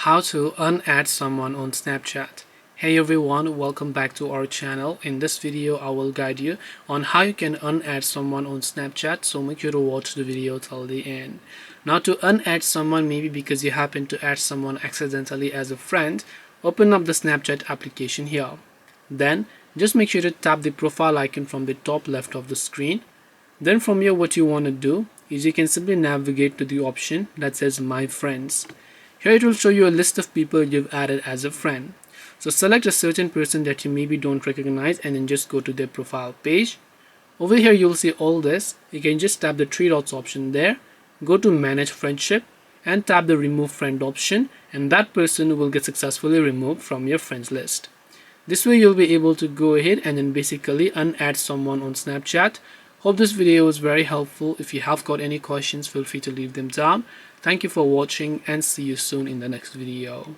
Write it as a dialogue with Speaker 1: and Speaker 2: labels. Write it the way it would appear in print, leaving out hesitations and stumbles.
Speaker 1: How to unadd someone on Snapchat. Hey everyone, welcome back to our channel. In this video I will guide you on how you can unadd someone on Snapchat, so make sure to watch the video till the end. Now, to unadd someone, maybe because you happen to add someone accidentally as a friend, open up the Snapchat application here. Then just make sure to tap the profile icon from the top left of the screen. Then from here, what you want to do is you can simply navigate to the option that says My Friends. Here it will show you a list of people you've added as a friend. So select a certain person that you maybe don't recognize and then just go to their profile page. Over here you'll see all this. You can just tap the three dots option there, go to Manage Friendship and tap the Remove Friend option, and that person will get successfully removed from your friends list. This way you'll be able to go ahead and then basically unadd someone on Snapchat. Hope this video was very helpful. If you have got any questions, feel free to leave them down. Thank you for watching and see you soon in the next video.